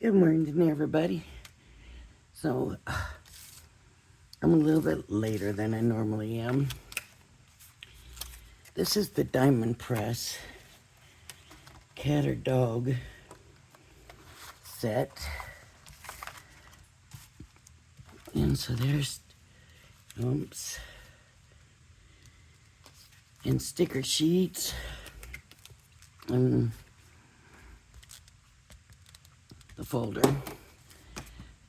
Good morning, everybody. So, I'm a little bit later than I normally am. This is the Diamond Press cat or dog set. And so there's and sticker sheets and the folder.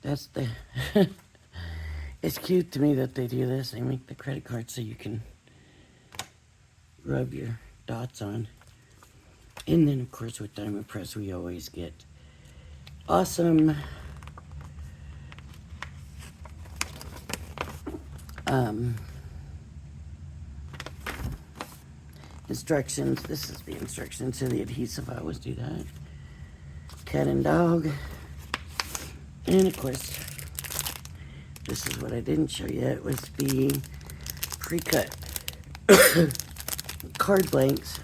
That's the it's cute to me that they do this. They make the credit card so you can rub your dots on. And then, of course, with Diamond Press, we always get awesome instructions. This is the instructions to the adhesive. I always do that. Cat and dog. And, of course, this is what I didn't show yet, was the pre-cut card blanks.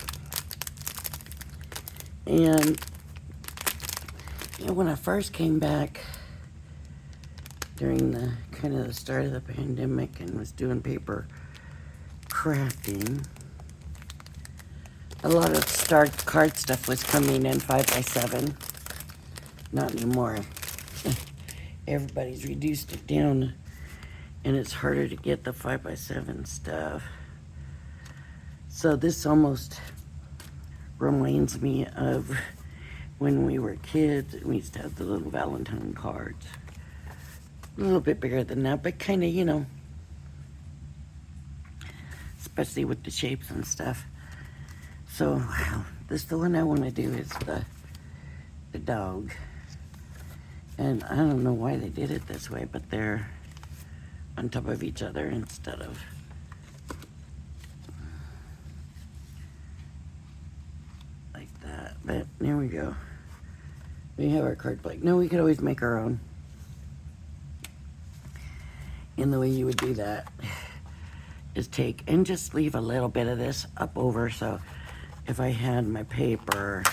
And when I first came back during the kind of the start of the pandemic and was doing paper crafting, a lot of start card stuff was coming in 5x7. Not anymore. Everybody's reduced it down, and it's harder to get the 5x7 stuff. So this almost reminds me of when we were kids. We used to have the little Valentine cards. A little bit bigger than that, but kind of, especially with the shapes and stuff. So, wow, the one I want to do is the dog. And I don't know why they did it this way, but they're on top of each other instead of like that. But there we go. We have our card blank. No, we could always make our own. And the way you would do that is take and just leave a little bit of this up over. So if I had my paper,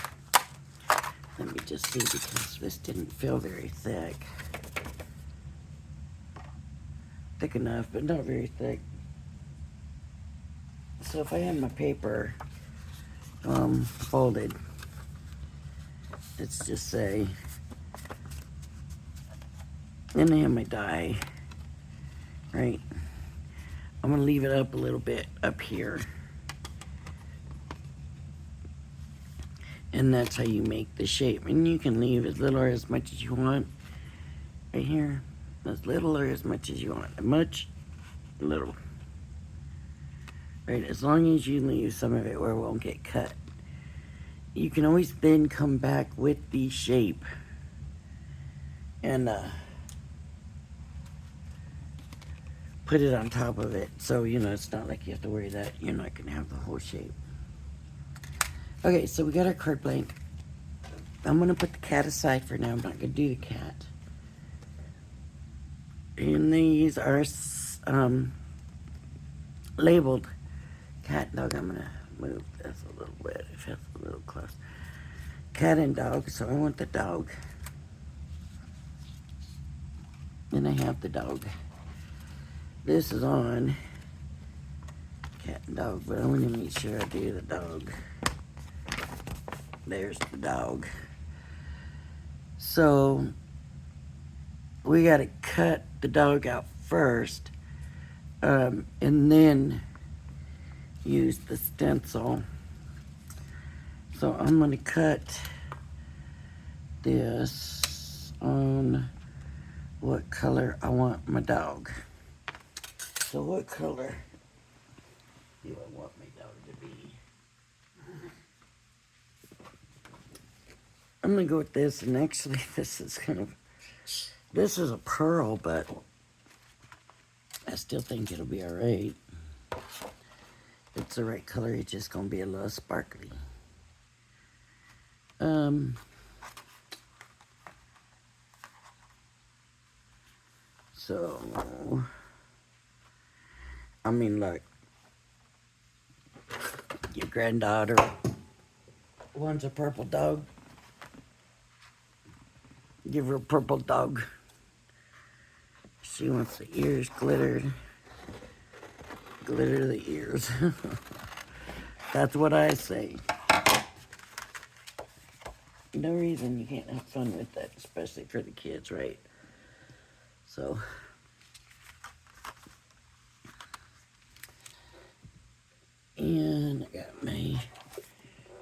let me just see, because this didn't feel very thick. Thick enough, but not very thick. So if I had my paper folded, let's just say, then I have my die, right? I'm gonna leave it up a little bit up here. And that's how you make the shape. And you can leave as little or as much as you want. Right here, as little or as much as you want. Much, little. Right, as long as you leave some of it where it won't get cut. You can always then come back with the shape and put it on top of it. So, it's not like you have to worry that you're not gonna have the whole shape. Okay, so we got our card blank. I'm gonna put the cat aside for now. I'm not gonna do the cat. And these are labeled cat and dog. I'm gonna move this a little bit. It feels a little close. Cat and dog, so I want the dog. And I have the dog. This is on cat and dog, but I want to make sure I do the dog. There's the dog. So we got to cut the dog out first, and then use the stencil. So I'm going to cut this on what color I want my dog. So what color do I want my dog to be? I'm gonna go with this, and actually this is a pearl, but I still think it'll be alright. It's the right color, it's just gonna be a little sparkly. So, I mean, look, your granddaughter wants a purple dog. Give her a purple dog. She wants the ears glittered. Glitter the ears. That's what I say. No reason you can't have fun with that, especially for the kids, right? So, and I got my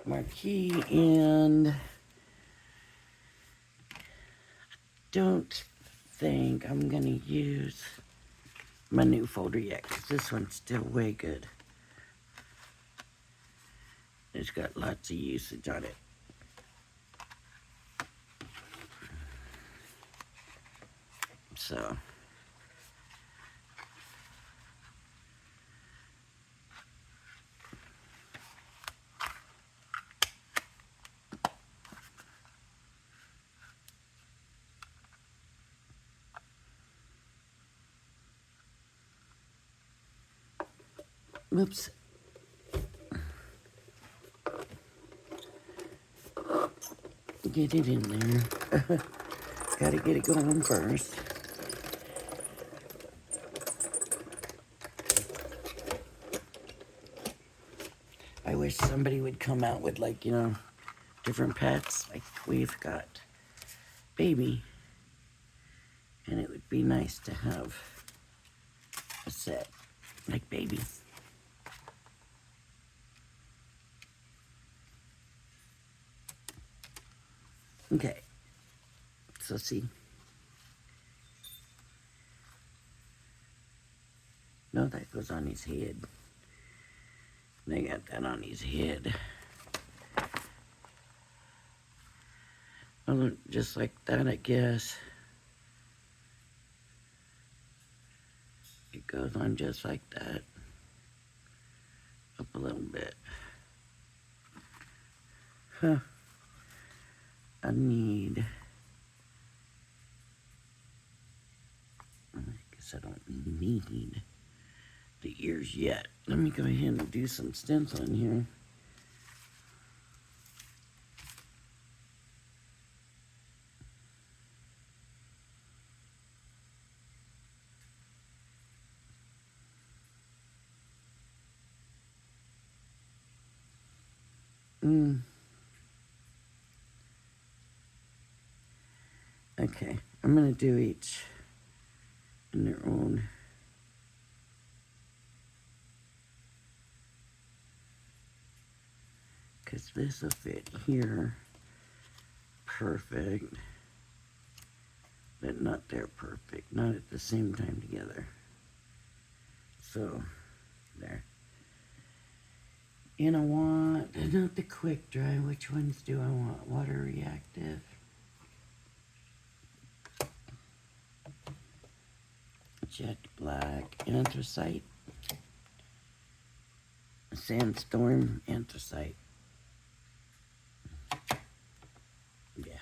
marquee, and don't think I'm gonna use my new folder yet, because this one's still way good. It's got lots of usage on it. So, oops. Get it in there. Gotta get it going first. I wish somebody would come out with, like, you know, different pets. Like we've got Baby. And it would be nice to have a set like Baby. Okay. So see. No, that goes on his head. They got that on his head. Well, just like that, I guess. It goes on just like that. Up a little bit. Huh. I guess I don't need the ears yet. Let me go ahead and do some stenciling here. Okay, I'm gonna do each in their own. Because this will fit here perfect, but not there perfect, not at the same time together. So, there. And I want, not the quick dry, which ones do I want? Water reactive. Jet black, anthracite. Sandstorm, anthracite. Yeah.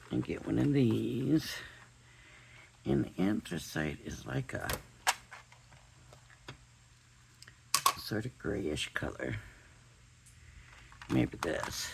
And get one of these. And anthracite is like a sort of grayish color. Maybe this.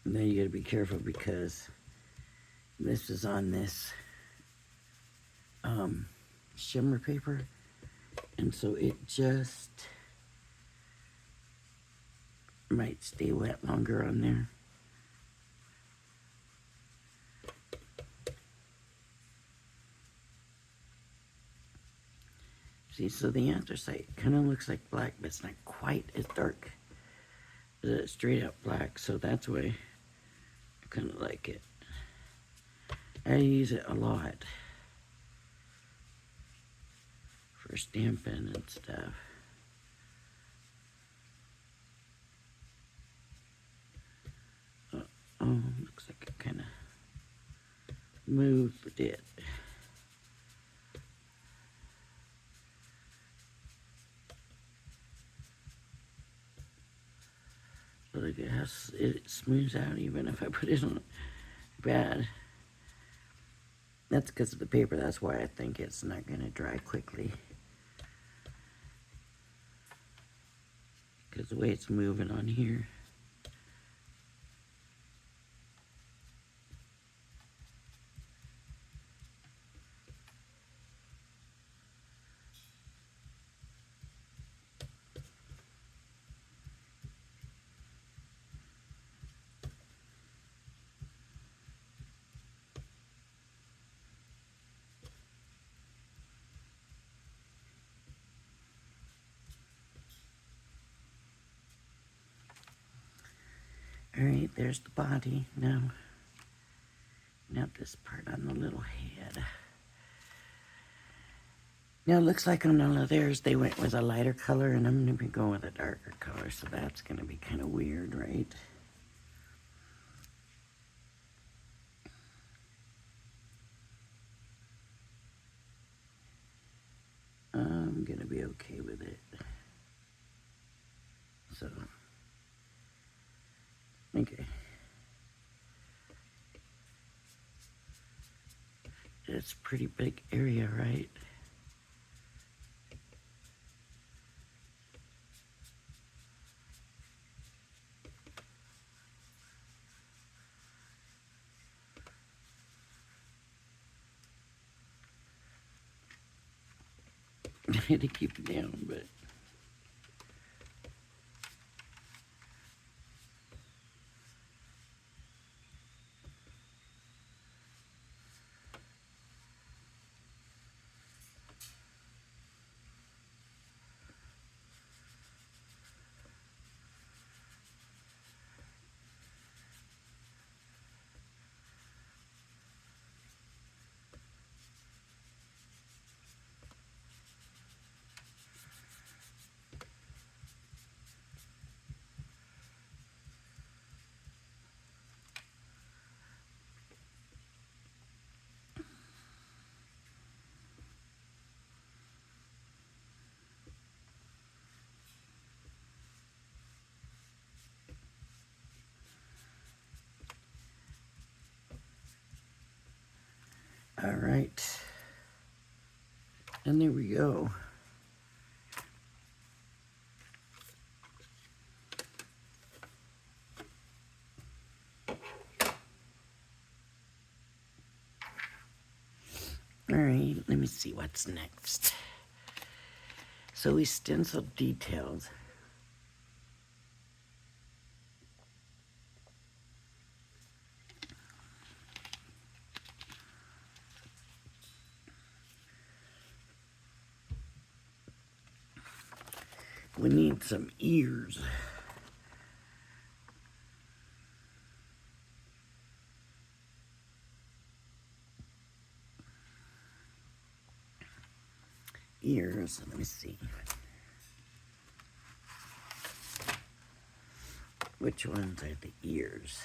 And then you gotta be careful because this is on this shimmer paper, and so it just might stay wet longer on there. See, so the anthracite kind of looks like black, but it's not quite as dark as a straight up black, so that's why I kind of like it. I use it a lot for stamping and stuff. looks like I kind of moved it. But I guess it smooths out even if I put it on bad. That's because of the paper. That's why I think it's not going to dry quickly. Because the way it's moving on here. Alright, there's the body. Now this part on the little head. Now it looks like on all of theirs they went with a lighter color, and I'm going to be going with a darker color, so that's going to be kind of weird, right? I'm going to be okay with it. So, okay. It's a pretty big area, right? I had to keep it down, but all right. And there we go. All right, let me see what's next. So we stenciled details. We need some ears. Ears, let me see. Which ones are the ears?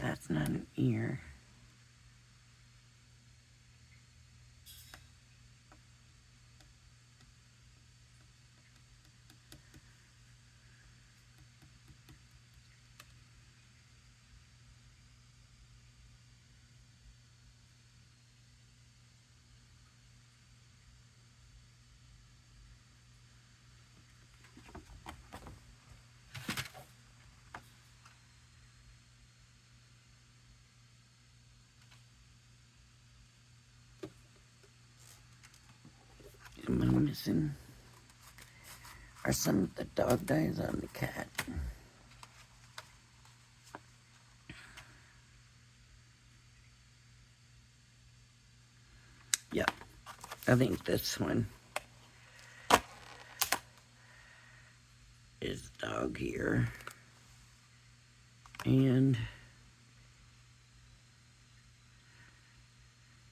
That's not an ear. Am I missing? Are some of the dog eyes on the cat? Yep, I think this one is dog ear. And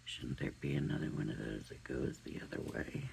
shouldn't there be another one of those that goes the other way?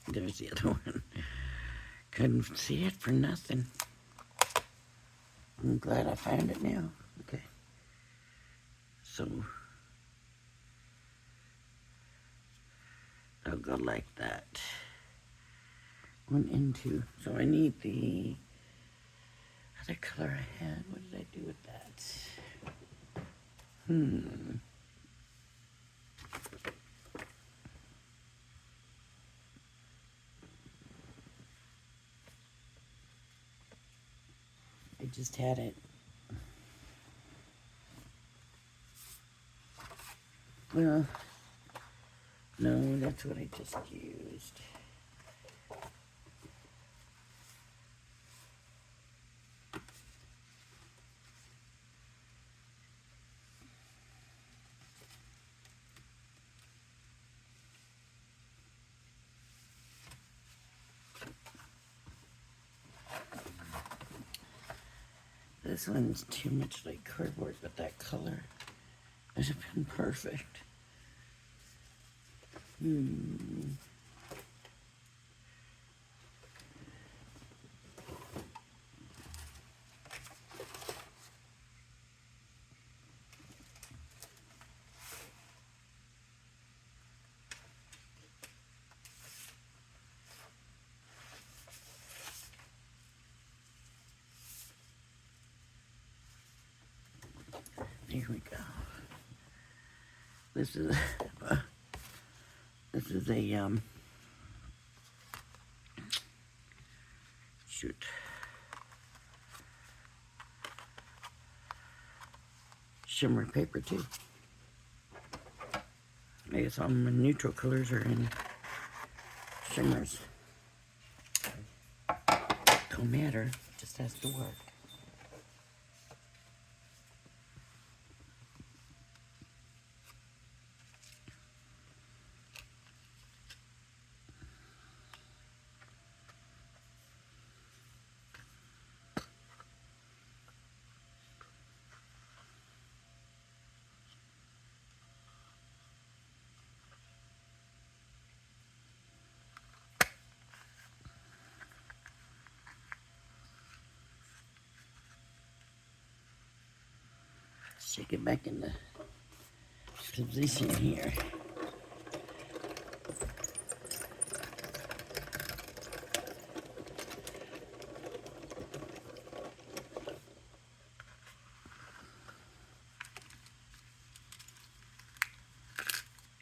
There's the other one. Couldn't see it for nothing. I'm glad I found it now. Okay. So I'll go like that. 1 and 2. So I need the other color I had. What did I do with that? I just had it. Well, no, that's what I just used. This one's too much like cardboard, but that color would have been perfect. Here we go. This is a shoot. Shimmer paper too. I guess all my neutral colors are in shimmers. Don't matter, it just has to work. Shake it back into position here.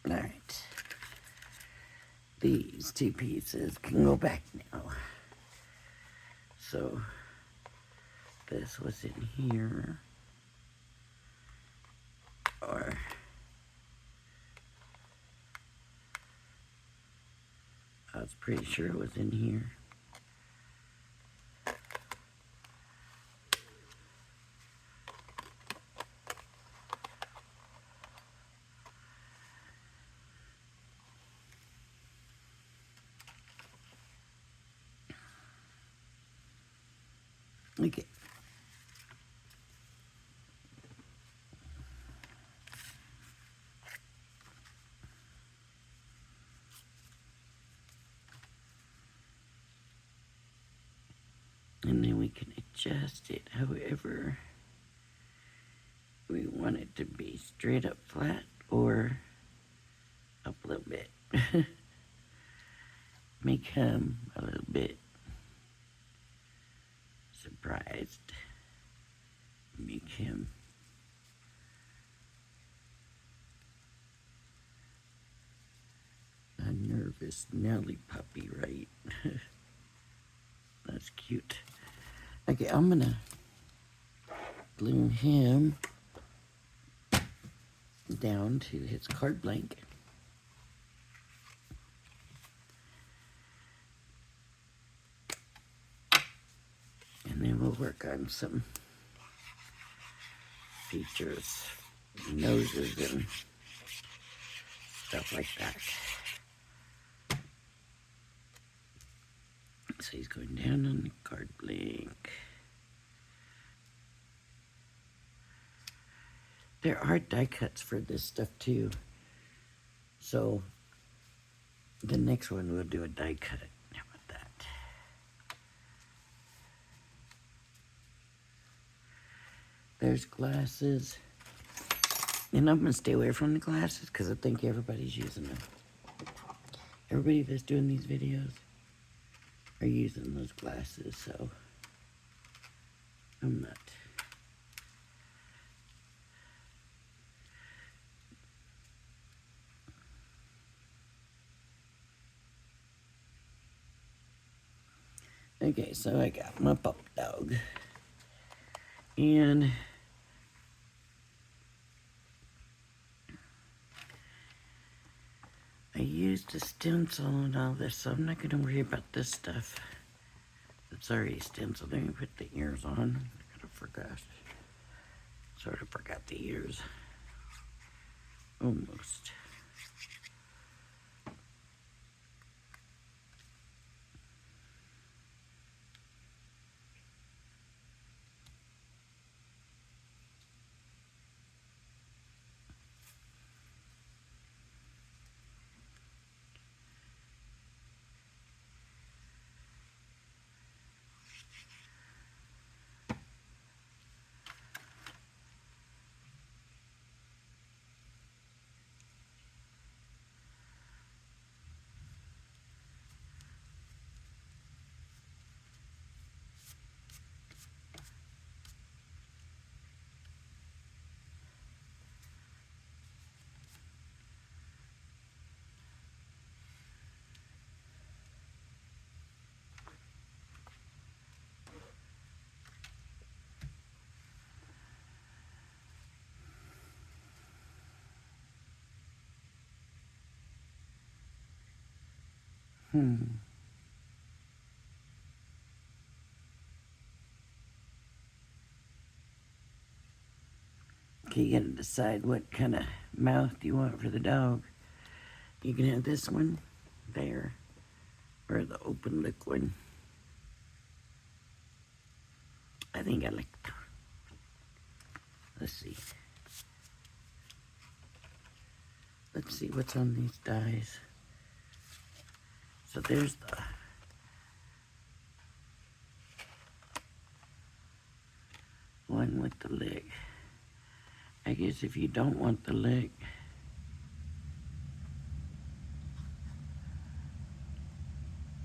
All right. These two pieces can go back now. So this was in here. Or I was pretty sure it was in here. Okay. And then we can adjust it however we want it to be, straight up flat or up a little bit. Make him a little bit surprised. Make him a nervous Nelly puppy, right? That's cute. Okay, I'm gonna glue him down to his card blank. And then we'll work on some features, noses and stuff like that. So he's going down on the card blank. There are die cuts for this stuff too. So the next one we'll do a die cut. How about that? There's glasses. And I'm gonna stay away from the glasses because I think everybody's using them. Everybody that's doing these videos are using those glasses, so I'm not. Okay, so I got my pup dog. And I used a stencil and all this, so I'm not going to worry about this stuff. It's already stenciled. Let me put the ears on. I kind of forgot. Sort of forgot the ears. Almost. Okay, you gotta decide what kind of mouth you want for the dog. You can have this one there, or the open lip one. I think I like that. Let's see. Let's see what's on these dies. So there's the one with the lick. I guess if you don't want the lick,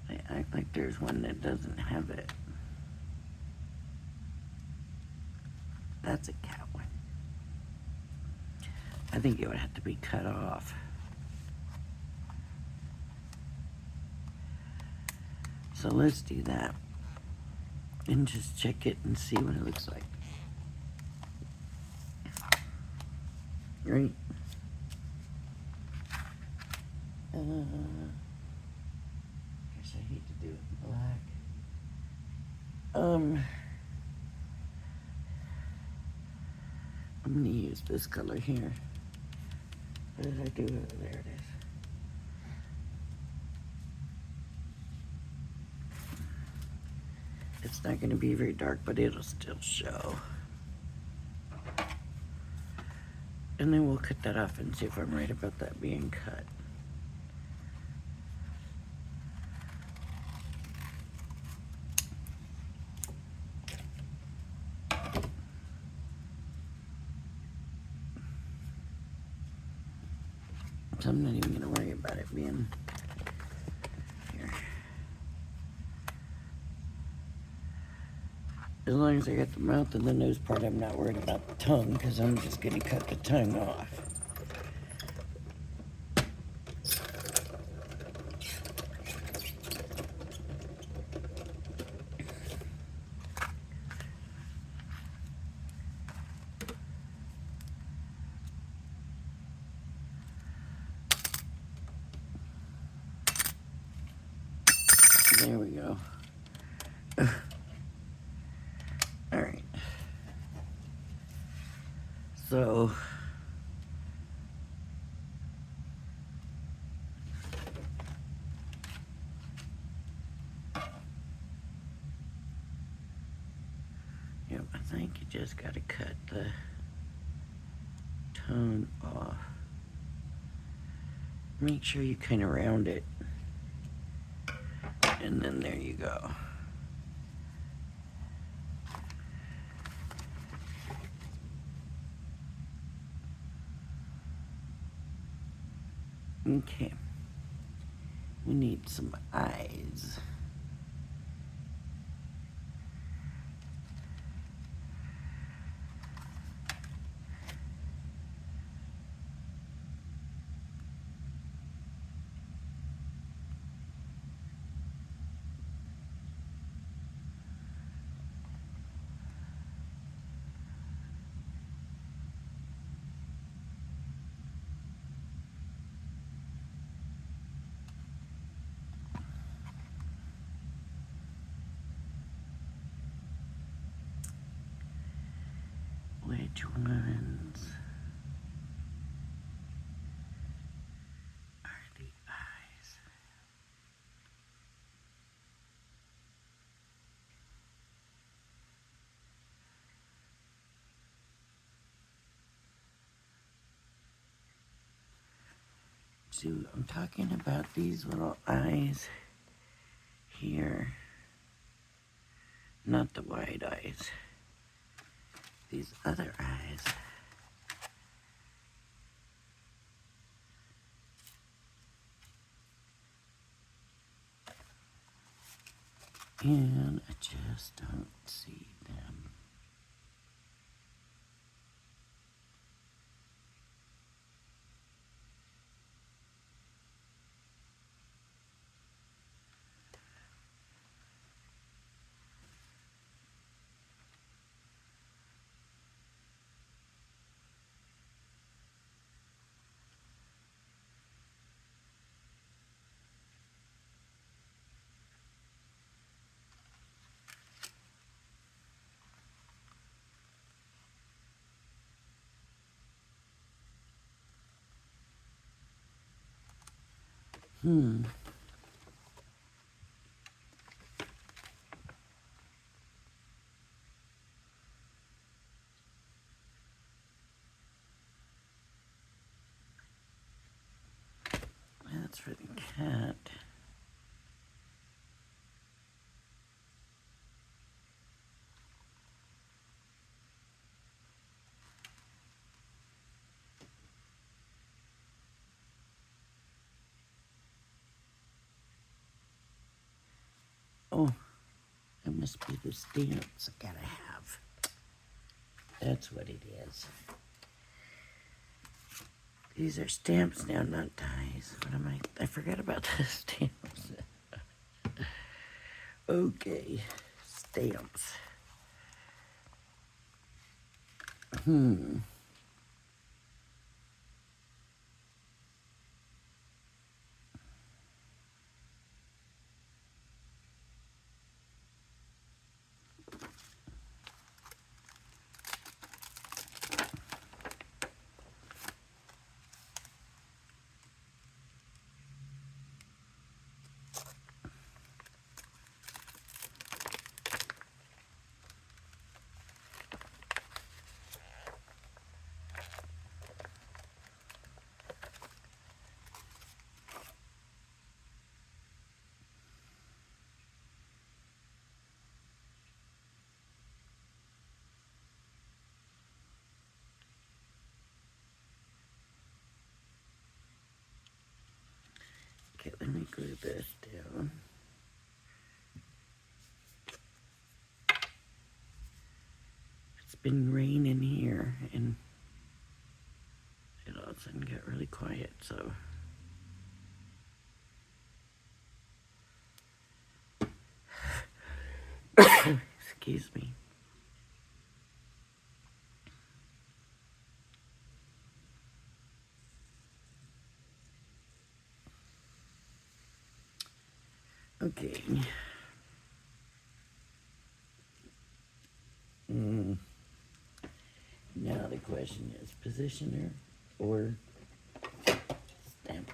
I act like there's one that doesn't have it. That's a cat one. I think it would have to be cut off. So let's do that and just check it and see what it looks like. Right? I hate to do it in black. I'm gonna use this color here. What did I do? There it is. It's not gonna be very dark, but it'll still show. And then we'll cut that off and see if I'm right about that being cut. So I'm not even gonna worry about it being here. As long as I got the mouth and the nose part, I'm not worried about the tongue, because I'm just gonna cut the tongue off. There we go. All right. So, yep, I think you just gotta cut the tone off. Make sure you kind of round it. And then there you go. Okay. We need some eyes. Which ones are the eyes? So I'm talking about these little eyes here, not the wide eyes. These other eyes. And I just don't see them. That's for the cat. Oh, it must be the stamps I gotta have. That's what it is. These are stamps now, not dies. What am I forgot about the stamps. Okay, stamps. me glue this down. It's been raining here, and it all of a sudden got really quiet, so. Excuse me. Okay. Now the question is positioner or stamp.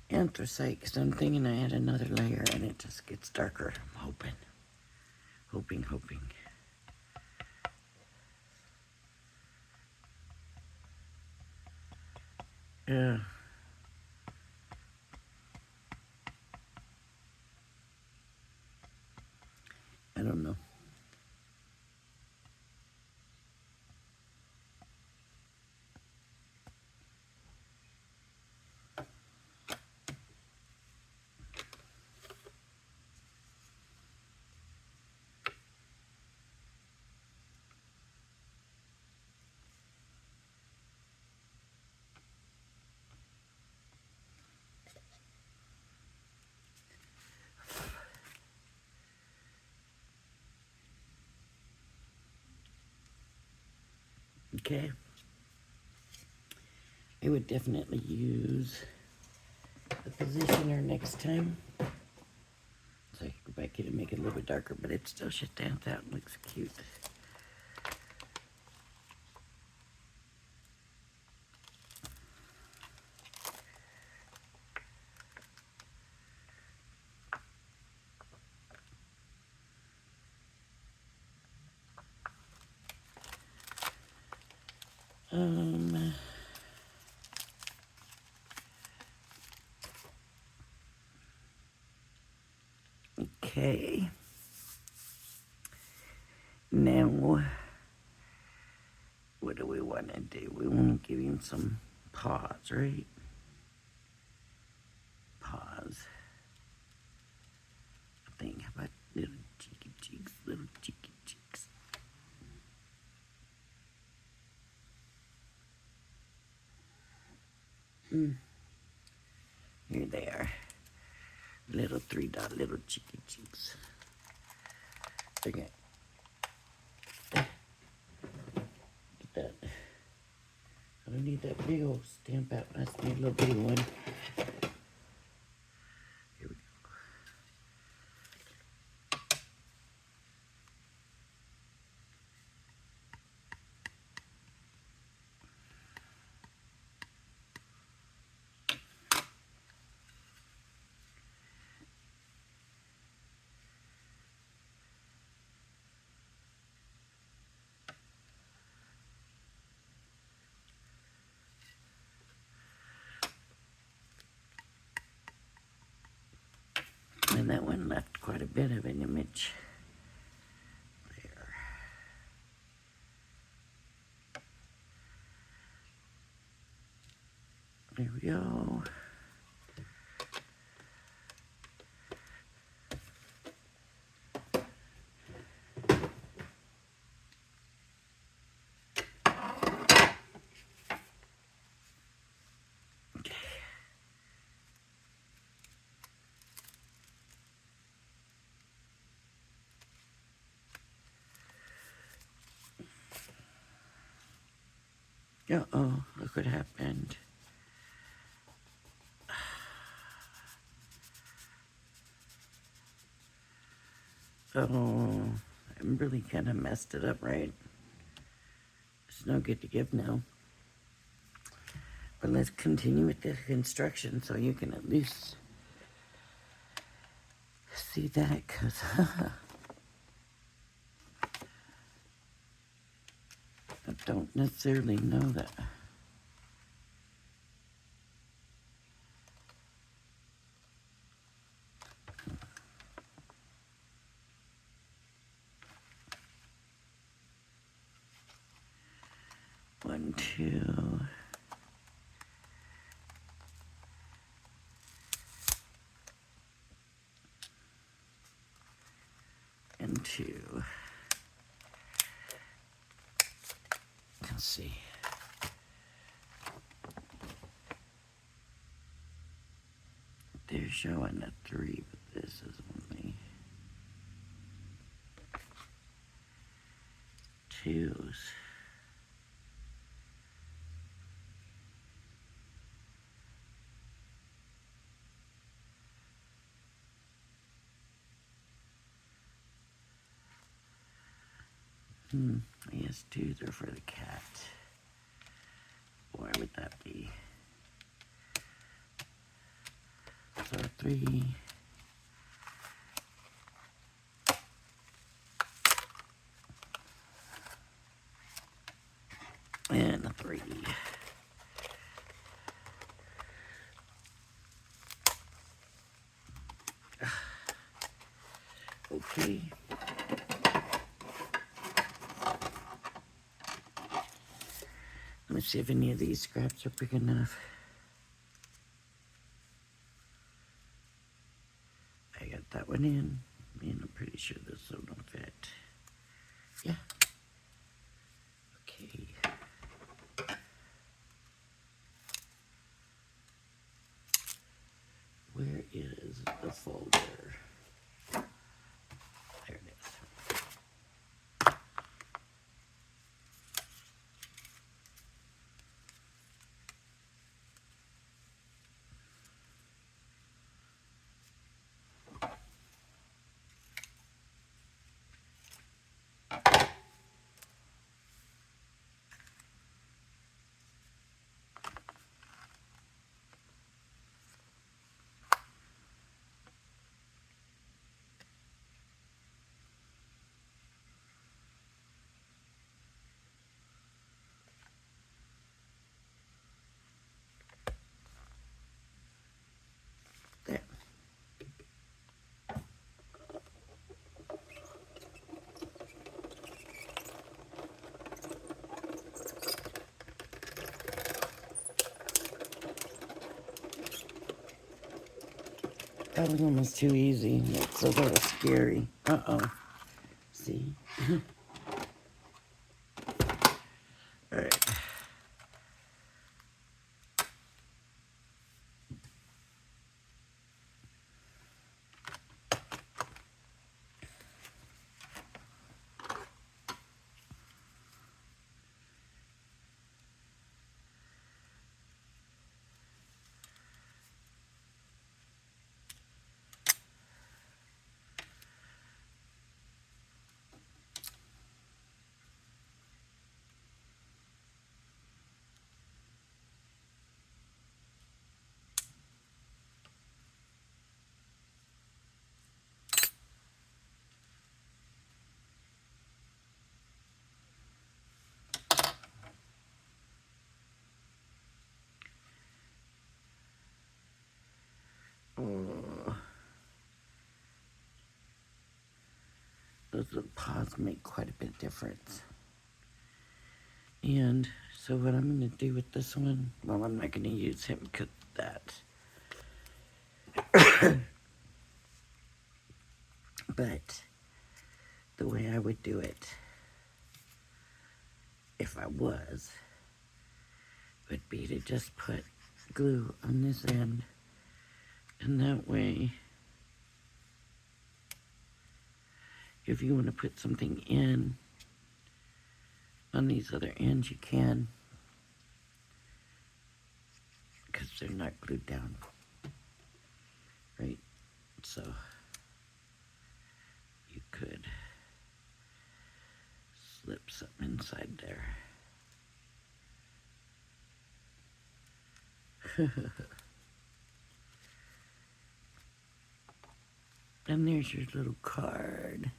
Anthracite, because I'm thinking I had another layer and it just gets darker. I'm hoping. Hoping. Yeah. I don't know. Okay. I would definitely use the positioner next time. So I can go back in and make it a little bit darker, but it still should dance out and looks cute. Okay. Now, what do we want to do? We want to give him some paws, right? Paws. I think. How about little cheeky cheeks? Little cheeky cheeks. Here they are. Little 3-dot little cheeky cheeks. Okay. Get that. I don't need that big old stamp out. I just need a little bitty one. Here we go. And that one left quite a bit of an image. There. There we go. Uh-oh, look what happened. Oh, I really kind of messed it up, right? It's no good to give now. But let's continue with the construction so you can at least see that because I don't necessarily know that. One, two. And two. Let's see. They're showing a 3, but this is only 2s. I guess 2s are for the cat. Why would that be? So 3. And a 3. Okay. Let me see if any of these scraps are big enough. I got that one in, and I'm pretty sure this one will fit. Yeah. Okay. Where is the folder? There it is. There. That was almost too easy. That's a little scary. Uh-oh. See? All right. Oh. Those little paws make quite a bit of difference. And so what I'm going to do with this one, well, I'm not going to use him because that. But the way I would do it, if I was, would be to just put glue on this end. And that way, if you want to put something in on these other ends, you can. Because they're not glued down. Right? So, you could slip something inside there. And there's your little card.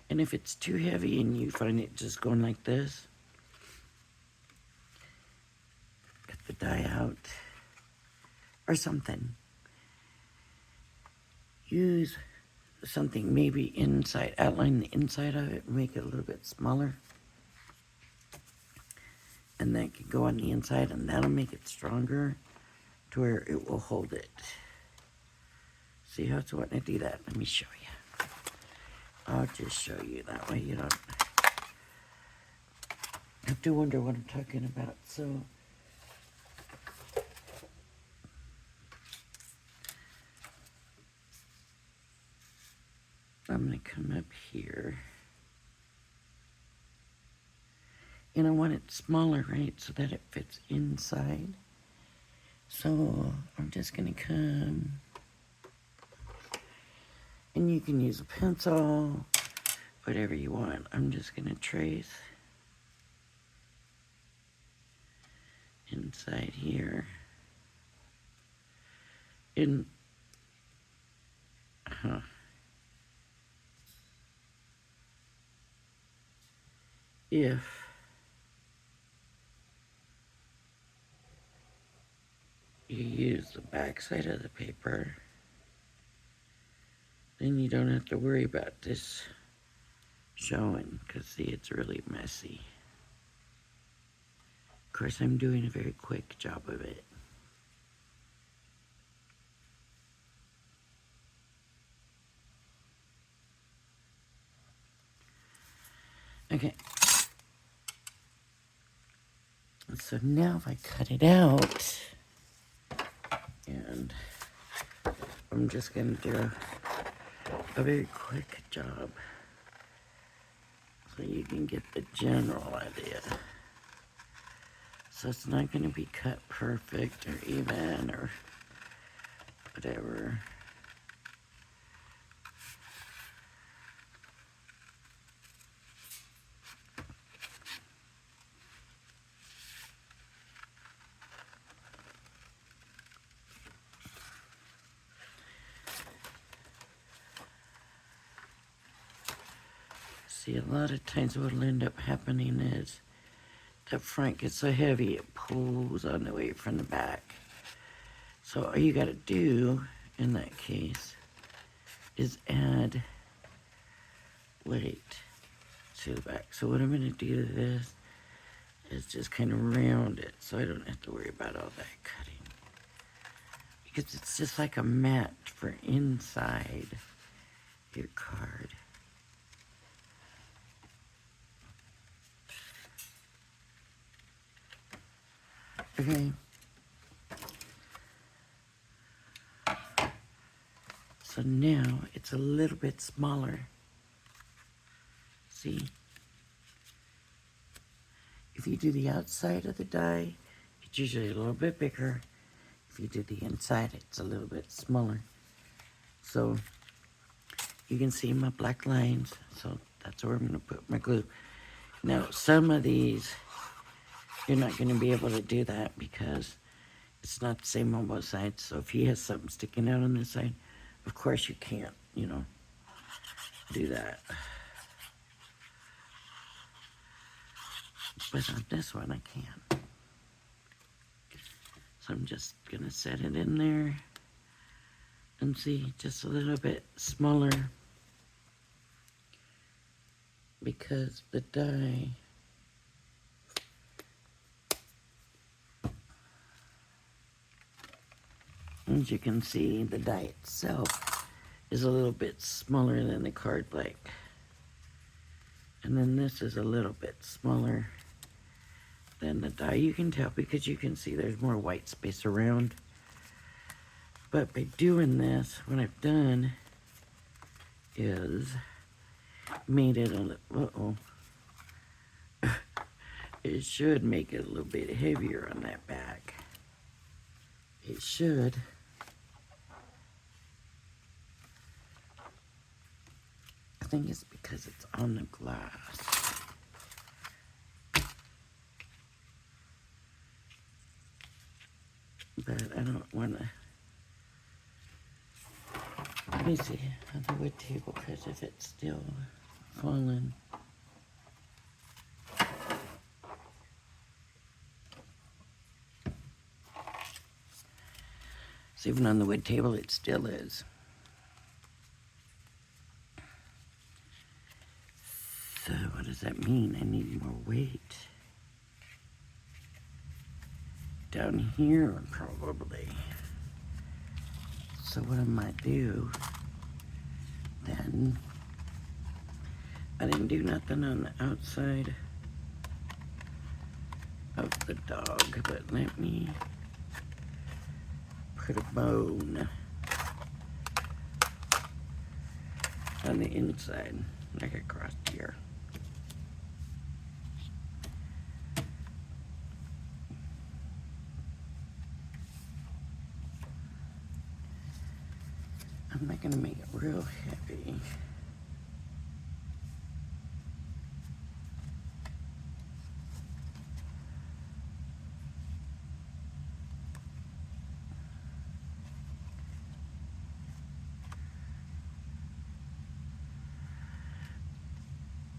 And if it's too heavy and you find it just going like this, cut the die out or something. Use something maybe inside, outline the inside of it, make it a little bit smaller. And that can go on the inside and that'll make it stronger to where it will hold it. See how it's wanting to do that? Let me show you. I'll just show you, that way you don't have to wonder what I'm talking about. So I'm going to come up here. And I want it smaller, right, so that it fits inside. So I'm just going to come, and you can use a pencil, whatever you want. I'm just going to trace inside here. In, if you use the back side of the paper, then you don't have to worry about this showing, because see, it's really messy. Of course, I'm doing a very quick job of it. Okay. So now if I cut it out, and I'm just going to do a very quick job so you can get the general idea. So it's not going to be cut perfect or even or whatever. See, a lot of times what will end up happening is the front gets so heavy it pulls on the way from the back. So all you got to do in that case is add weight to the back. So what I'm going to do to this is just kind of round it so I don't have to worry about all that cutting. Because it's just like a mat for inside your card. Okay. So now it's a little bit smaller. See? If you do the outside of the die, it's usually a little bit bigger. If you do the inside, it's a little bit smaller. So you can see my black lines. So that's where I'm going to put my glue. Now, some of these, you're not going to be able to do that because it's not the same on both sides. So if he has something sticking out on this side, of course you can't, you know, do that. But on this one I can. So I'm just going to set it in there and see, just a little bit smaller because the die as you can see, the die itself is a little bit smaller than the card like. And then this is a little bit smaller than the die. You can tell because you can see there's more white space around. But by doing this, what I've done is made it a little, it should make it a little bit heavier on that back. It should. I think it's because it's on the glass. But I don't want to Let me see on the wood table, because if it's still falling. So even on the wood table, it still is. So what does that mean? I need more weight. Down here, probably. So what I might do then, I didn't do nothing on the outside of the dog, but let me put a bone on the inside, like across here. I'm not gonna make it real heavy.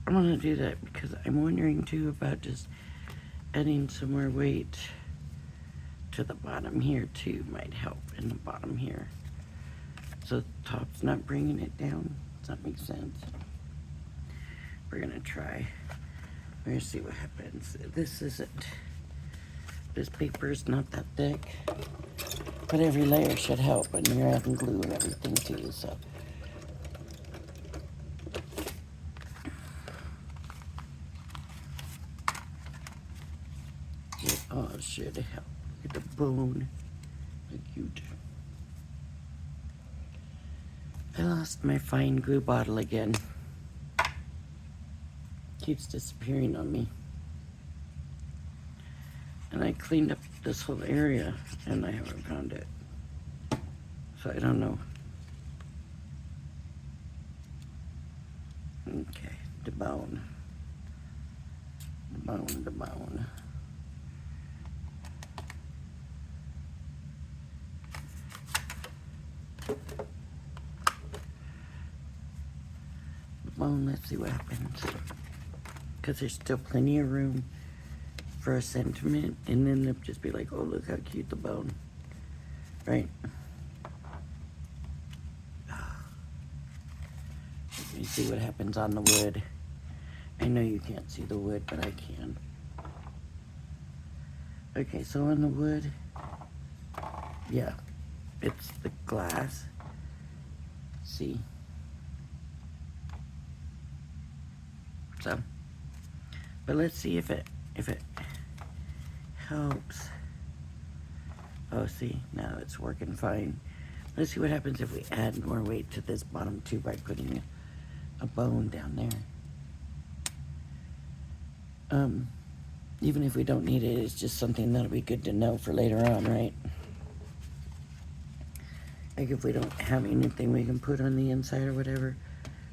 I'm gonna do that because I'm wondering too about just adding some more weight to the bottom here too. Might help in the bottom here. So the top's not bringing it down. Does that make sense? We're gonna try. We're gonna see what happens. This paper is not that thick, but every layer should help, and you're adding glue and everything too, so. It all should help. Look at the bone. Look cute. I lost my fine glue bottle again. Keeps disappearing on me. And I cleaned up this whole area and I haven't found it. So I don't know. Okay, the bone. The bone, the bone. The bone, let's see what happens. Because there's still plenty of room for a sentiment, and then they'll just be like, oh, look how cute the bone. Right? Let me see what happens on the wood. I know you can't see the wood, but I can. Okay, so on the wood, yeah, it's the glass. See? So, but let's see if it helps. Oh, see, now it's working fine. Let's see what happens if we add more weight to this bottom too by putting a bone down there. Even if we don't need it, it's just something that'll be good to know for later on, right? Like if we don't have anything we can put on the inside or whatever,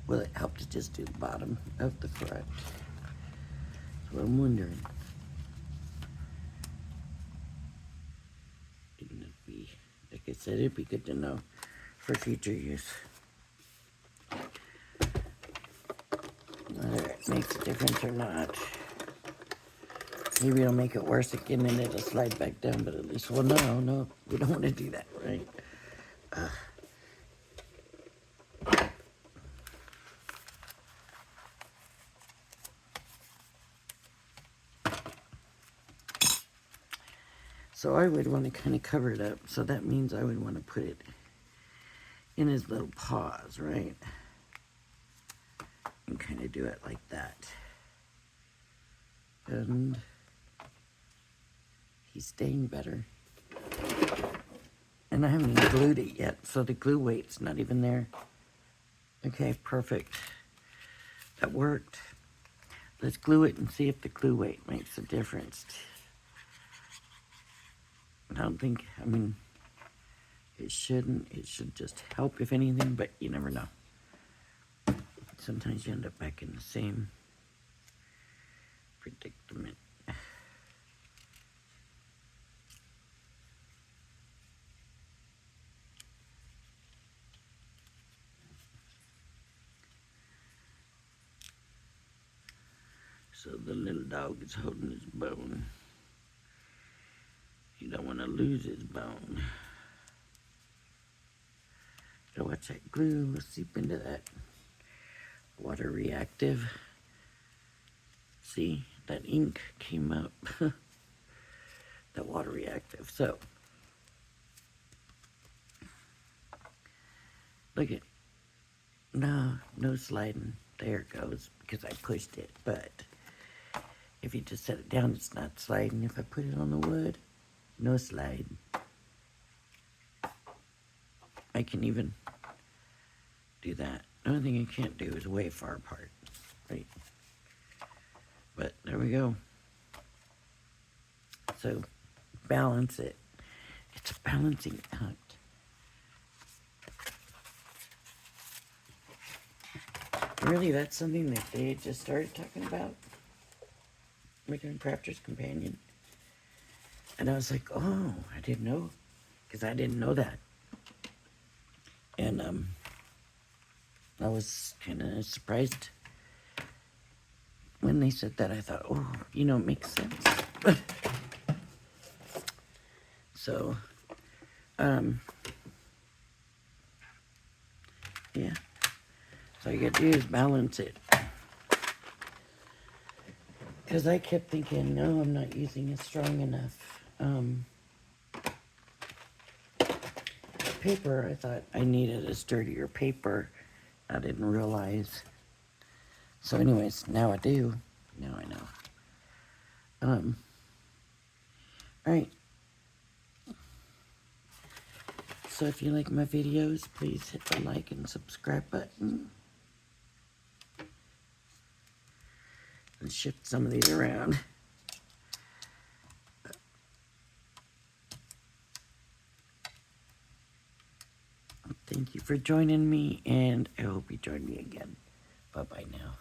will it help to just do the bottom of the front? That's what I'm wondering. Wouldn't it be, like I said, it'd be good to know for future use. Whether it makes a difference or not. Maybe it'll make it worse again and it'll slide back down, but at least we'll know. No, we don't want to do that, right? So I would want to kind of cover it up. So that means I would want to put it in his little paws, right? And kind of do it like that. And he's staying better. And I haven't even glued it yet, so the glue weight's not even there. Okay, perfect. That worked. Let's glue it and see if the glue weight makes a difference. I don't think, I mean, it shouldn't. It should just help if anything, but you never know. Sometimes you end up back in the same predicament. So the little dog is holding his bone. He don't want to lose his bone. Gotta watch that glue. Let's seep into that water reactive. See, that ink came up. That water reactive. So, look at, no sliding. There it goes, because I pushed it. But if you just set it down, it's not sliding. If I put it on the wood, no slide. I can even do that. The only thing I can't do is way far apart, right? But there we go. So balance it. It's a balancing act. Really, that's something that they just started talking about. Making a Crafter's Companion. And I was like, oh, I didn't know. Because I didn't know that. And I was kind of surprised when they said that. I thought, oh, it makes sense. So, yeah. So all you gotta do is balance it. Because I kept thinking, no, I'm not using a strong enough paper. I thought I needed a sturdier paper. I didn't realize. So anyways, now I do. Now I know. Alright. So if you like my videos, please hit the like and subscribe button. And shift some of these around. Thank you for joining me, and I hope you join me again. Bye-bye now.